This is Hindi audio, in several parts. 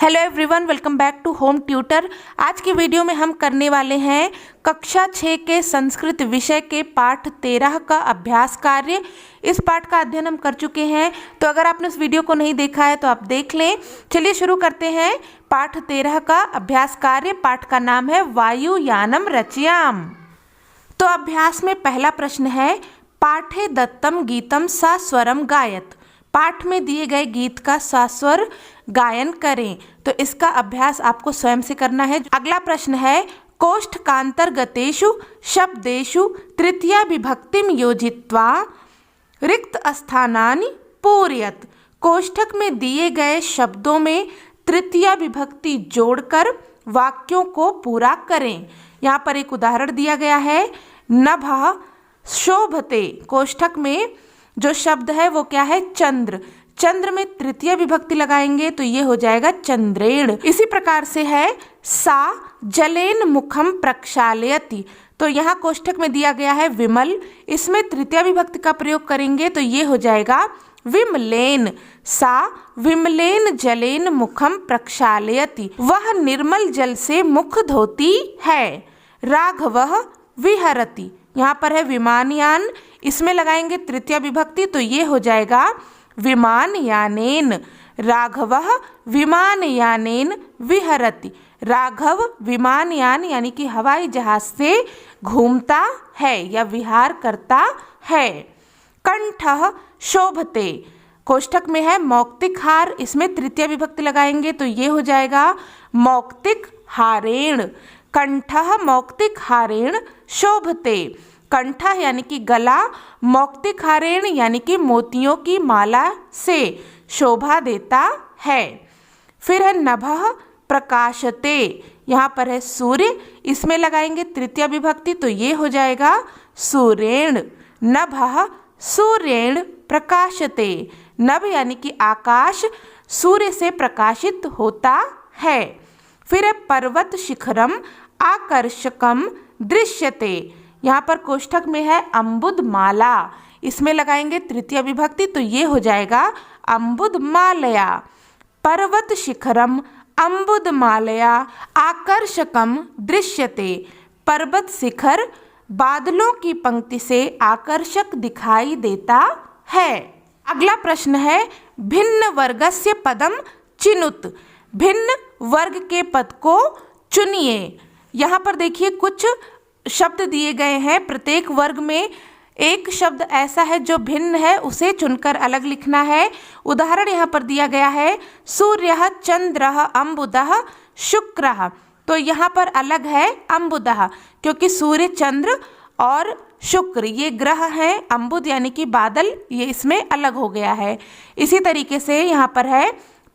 Hello everyone, welcome back to home tutor. आज की वीडियो में हम करने वाले हैं कक्षा 6 के संस्कृत विषय के पाठ 13 का अभ्यास कार्य। इस पाठ का अध्ययन हम कर चुके हैं, तो अगर आपने इस वीडियो को नहीं देखा है तो आप देख लें। चलिए शुरू करते हैं पाठ 13 का अभ्यास कार्य। पाठ का नाम है वायुयानम रचयाम। तो अभ्यास में पहला प्रश्न है, पाठे दत्तम गीतम सस्वरम गायत। पाठ में दिए गए गीत का सस्वर गायन करें। तो इसका अभ्यास आपको स्वयं से करना है। अगला प्रश्न है, कोष्ठकांतर्गतेषु शब्देषु तृतीया विभक्तिम योजित्वा रिक्त स्थानानि पूरयत। कोष्ठक में दिए गए शब्दों में तृतीया विभक्ति जोड़कर वाक्यों को पूरा करें। यहाँ पर एक उदाहरण दिया गया है, नभः शोभते। कोष्ठक में जो शब्द है वो क्या है? चंद्र। चंद्र में तृतीय विभक्ति लगाएंगे तो ये हो जाएगा चंद्रेण। इसी प्रकार से है, सा जलेन मुखम प्रक्षालयति। तो यहाँ कोष्ठक में दिया गया है विमल, इसमें तृतीय विभक्ति का प्रयोग करेंगे तो ये हो जाएगा विमलेन। सा विमलेन जलेन मुखम प्रक्षालयति। वह निर्मल जल से मुख धोती है। राघवः विहरति। यहाँ पर है विमानयान, इसमें लगाएंगे तृतीय विभक्ति तो ये हो जाएगा विमानयानेन। राघवः विमानयानेन विहरति। राघव विमानयान यानी कि हवाई जहाज से घूमता है या विहार करता है। कंठः शोभते। कोष्ठक में है मौक्तिक हार, इसमें तृतीय विभक्ति लगाएंगे तो ये हो जाएगा मौक्तिक हारेण। कंठः मौक्तिक हारेण शोभते। कंठ यानी कि गला, मौक्तिक हारेण यानी कि मोतियों की माला से शोभा देता है। फिर है नभः प्रकाशते। यहाँ पर है सूर्य, इसमें लगाएंगे तृतीय विभक्ति तो ये हो जाएगा सूर्येण। नभः सूर्येण प्रकाशते। नभ यानी कि आकाश सूर्य से प्रकाशित होता है। फिर है पर्वत शिखरम आकर्षकम दृश्यते। यहाँ पर कोष्ठक में है अम्बुद माला, इसमें लगाएंगे तृतीय विभक्ति तो ये हो जाएगा अम्बुद मालया। पर्वत शिखरम अम्बुद मालया आकर्षकम दृश्यते। पर्वत शिखर बादलों की पंक्ति से आकर्षक दिखाई देता है। अगला प्रश्न है, भिन्न वर्गस्य पदम चिनुत। भिन्न वर्ग के पद को चुनिए। यहाँ पर देखिए कुछ शब्द दिए गए हैं, प्रत्येक वर्ग में एक शब्द ऐसा है जो भिन्न है, उसे चुनकर अलग लिखना है। उदाहरण यहाँ पर दिया गया है, सूर्यः चंद्रः अम्बुदः शुक्रः। तो यहाँ पर अलग है अम्बुदः, क्योंकि सूर्य चंद्र और शुक्र ये ग्रह हैं। अम्बुद यानी कि बादल, ये इसमें अलग हो गया है। इसी तरीके से यहाँ पर है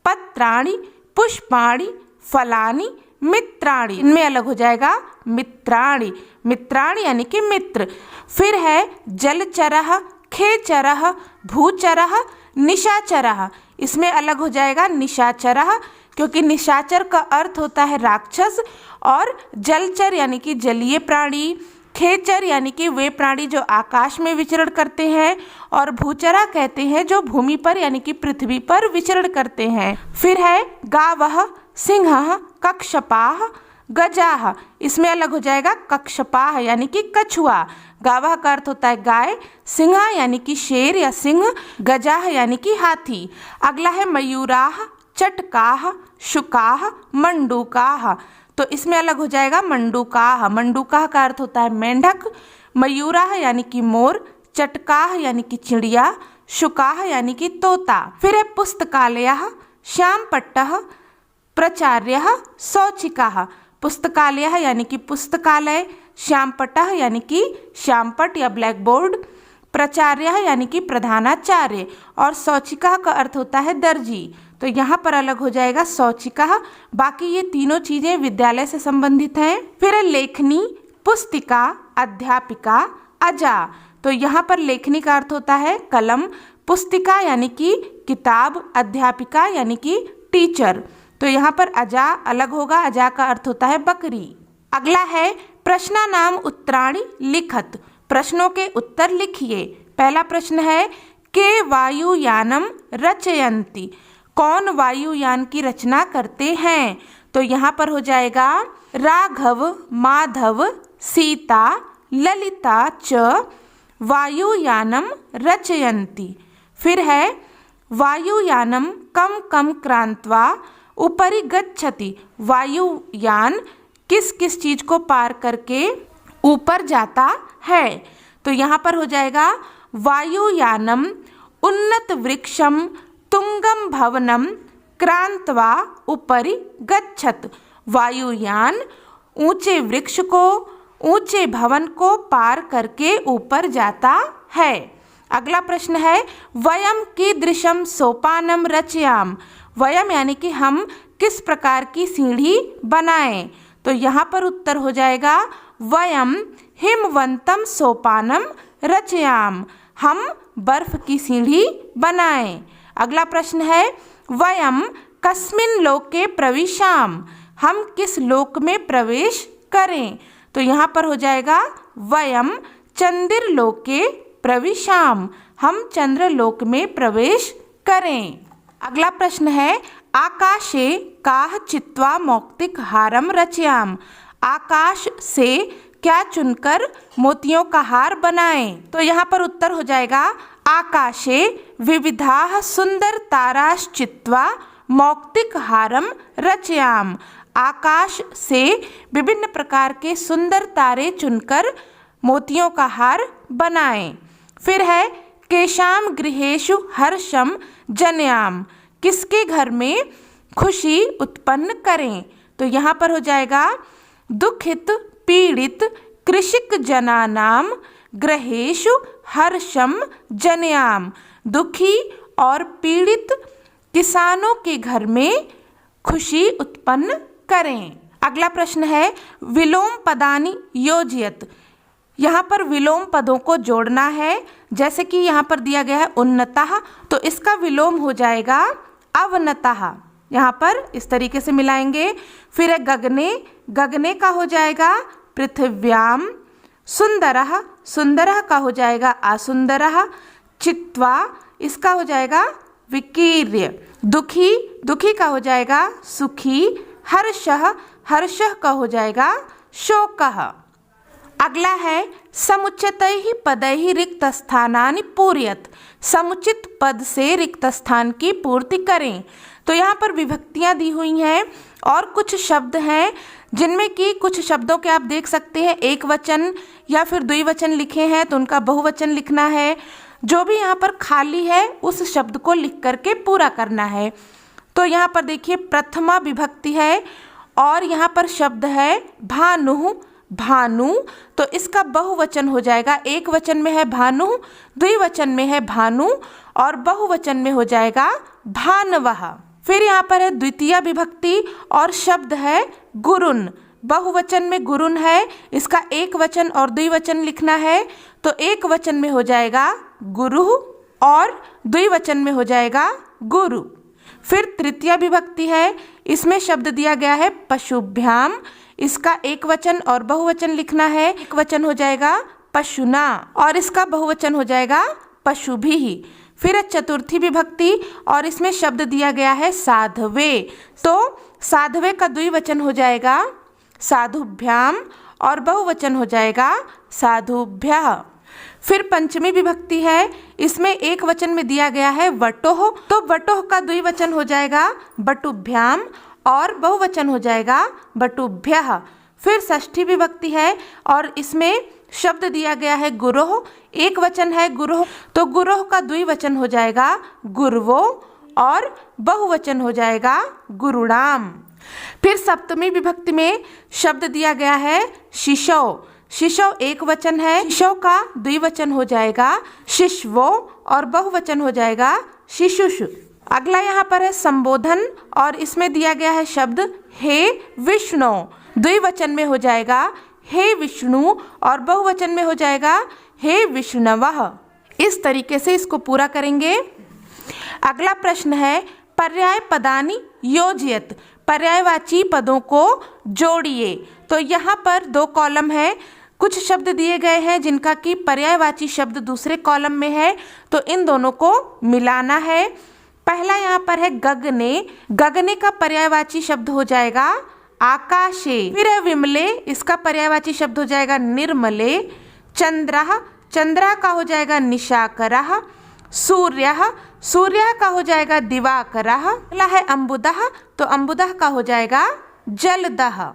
पत्राणि पुष्पाणि फलानि मित्राणि, इनमें अलग हो जाएगा मित्राणि। मित्राणि यानी कि मित्र। फिर है जलचरः खेचरः भूचरः निशाचरः, इसमें अलग हो जाएगा निशाचरः, क्योंकि निशाचर का अर्थ होता है राक्षस। और जलचर यानी कि जलीय प्राणी, खेचर यानी कि वे प्राणी जो आकाश में विचरण करते हैं, और भूचरा कहते हैं जो भूमि पर यानी कि पृथ्वी पर विचरण करते हैं। फिर है गावः सिंहः कक्षपाः गजाः, इसमें अलग हो जाएगा कक्षपाः यानी कि कछुआ। गावः का अर्थ होता है गाय, सिंह यानी कि शेर या सिंह, गजाः यानी कि हाथी। अगला है मयूराः चटकाः शुकाः मंडूकाः। तो इसमें अलग हो जाएगा मंडूकाः। मंडूकाः का अर्थ होता है मेंढक। मयूराः यानी कि मोर, चटकाः यानी कि चिड़िया, शुकाः यानी कि तोता। फिर है पुस्तकालयः श्यामपट्टः प्राचार्यः सौचिकाः। पुस्तकालयः यानी कि पुस्तकालय, श्यामपट्टः यानी कि श्यामपट्ट या ब्लैक बोर्ड, प्राचार्यः यानी कि प्रधानाचार्य, और सौचिका का अर्थ होता है दर्जी। तो यहाँ पर अलग हो जाएगा सौचिका। बाकी ये तीनों चीजें विद्यालय से संबंधित हैं। फिर है लेखनी पुस्तिका अध्यापिका अजा। तो यहाँ पर लेखनी का अर्थ होता है कलम, पुस्तिका यानी कि किताब, अध्यापिका यानी कि टीचर। तो यहाँ पर अजा अलग होगा, अजा का अर्थ होता है बकरी। अगला है प्रश्नानाम उत्तराणि लिखत। प्रश्नों के उत्तर लिखिए। पहला प्रश्न है, के वायुयानम रचयन्ति। कौन वायुयान की रचना करते हैं? तो यहाँ पर हो जाएगा राघव, माधव, सीता, ललिता च वायुयानम रचयन्ति। फिर है वायुयानम कम कम क्रांत्वा उपरि गच्छति। वायुयान किस किस चीज को पार करके ऊपर जाता है? तो यहाँ पर हो जाएगा वायुयानम उन्नत वृक्षम तुंगम भवनम क्रांत्वा उपरि गच्छत। वायुयान ऊंचे वृक्ष को, ऊंचे भवन को पार करके ऊपर जाता है। अगला प्रश्न है वयम कीदृशम सोपानम रचयाम। वयम यानी कि हम किस प्रकार की सीढ़ी बनाएं? तो यहाँ पर उत्तर हो जाएगा वयम हिमवंतम सोपानम रचयाम। हम बर्फ की सीढ़ी बनाएं। अगला प्रश्न है वयम कस्मिन लोके प्रविशाम। हम किस लोक में प्रवेश करें? तो यहाँ पर हो जाएगा वयम चंद्रलोके प्रविशाम। हम चंद्रलोक में प्रवेश करें। अगला प्रश्न है आकाशे काह चित्वा मौक्तिक हारम रचयाम। आकाश से क्या चुनकर मोतियों का हार बनाएं? तो यहाँ पर उत्तर हो जाएगा आकाशे विविधाः सुंदर ताराश्चित्वा मौक्तिक हारम रचयाम। आकाश से विभिन्न प्रकार के सुंदर तारे चुनकर मोतियों का हार बनाएं। फिर है केशाम गृहेषु हर्षम जनयाम। किसके घर में खुशी उत्पन्न करें? तो यहाँ पर हो जाएगा दुखित पीड़ित कृषिक जनानाम गृहेषु हर्षम जनयाम। दुखी और पीड़ित किसानों के घर में खुशी उत्पन्न करें। अगला प्रश्न है विलोम पदानि योजयत। यहाँ पर विलोम पदों को जोड़ना है। जैसे कि यहाँ पर दिया गया है उन्नतः, तो इसका विलोम हो जाएगा अवनतः। यहाँ पर इस तरीके से मिलाएंगे। फिर है गगने, गगने का हो जाएगा पृथिव्याम। सुंदरः, सुंदरः का हो जाएगा आसुंदरः। चित्वा, इसका हो जाएगा विकीर्य। दुखी, दुखी का हो जाएगा सुखी। हर्षः, हर्षः का हो जाएगा शोकः। अगला है समुचितैः पदैः रिक्त स्थानानि पूरयत। समुचित पद से रिक्त स्थान की पूर्ति करें। तो यहाँ पर विभक्तियाँ दी हुई हैं और कुछ शब्द हैं जिनमें कि कुछ शब्दों के आप देख सकते हैं एक वचन या फिर द्विवचन लिखे हैं, तो उनका बहुवचन लिखना है। जो भी यहाँ पर खाली है उस शब्द को लिख करके पूरा करना है। तो यहाँ पर देखिए प्रथमा विभक्ति है और यहाँ पर शब्द है भानु, भानु, तो इसका बहुवचन हो जाएगा। एक वचन में है भानु, द्विवचन में है भानु और बहुवचन में हो जाएगा भानवः। फिर यहाँ पर है द्वितीय विभक्ति और शब्द है गुरुन। बहुवचन में गुरुन है, इसका एक वचन और द्विवचन लिखना है। तो एक वचन में हो जाएगा गुरु और द्विवचन में हो जाएगा गुरु। फिर तृतीय विभक्ति है, इसमें शब्द दिया गया है पशुभ्याम। इसका एक वचन और बहुवचन लिखना है। एक वचन हो जाएगा पशुना और इसका बहुवचन हो जाएगा पशुभिः। फिर चतुर्थी विभक्ति और इसमें शब्द दिया गया है साधवे। तो साधवे का द्विवचन हो जाएगा साधुभ्याम और बहुवचन हो जाएगा साधुभ्यः। फिर पंचमी विभक्ति है, इसमें एक वचन में दिया गया है वटोह। तो वटोह का द्विवचन हो जाएगा बटुभ्याम और बहुवचन हो जाएगा बटुभ्यः। फिर षष्ठी विभक्ति है और इसमें शब्द दिया गया है गुरोह। एक वचन है गुरोह, तो गुरोह का द्विवचन हो जाएगा गुरुवो और बहुवचन हो जाएगा गुरुणाम। फिर सप्तमी विभक्ति में शब्द दिया गया है शिशो। शिशो एक वचन है, शिशो का द्विवचन हो जाएगा शिशवो और बहुवचन हो जाएगा शिशुषु। अगला यहाँ पर है संबोधन और इसमें दिया गया है शब्द हे विष्णु। द्विवचन में हो जाएगा हे विष्णु और बहुवचन में हो जाएगा हे विष्णवः। इस तरीके से इसको पूरा करेंगे। अगला प्रश्न है पर्याय पदानि योजयत। पर्यायवाची पदों को जोड़िए। तो यहाँ पर दो कॉलम है, कुछ शब्द दिए गए हैं जिनका कि पर्यायवाची शब्द दूसरे कॉलम में है, तो इन दोनों को मिलाना है। पहला यहाँ पर है गगने। गगने का पर्यायवाची शब्द हो जाएगा आकाशे। फिर है विमले, इसका पर्यायवाची शब्द हो जाएगा निर्मले। चंद्रः, चंद्रा का हो जाएगा निशाकरः। सूर्यः, सूर्य का हो जाएगा दिवाकरः। अगला है अम्बुदः, तो अम्बुदः का हो जाएगा जलदः।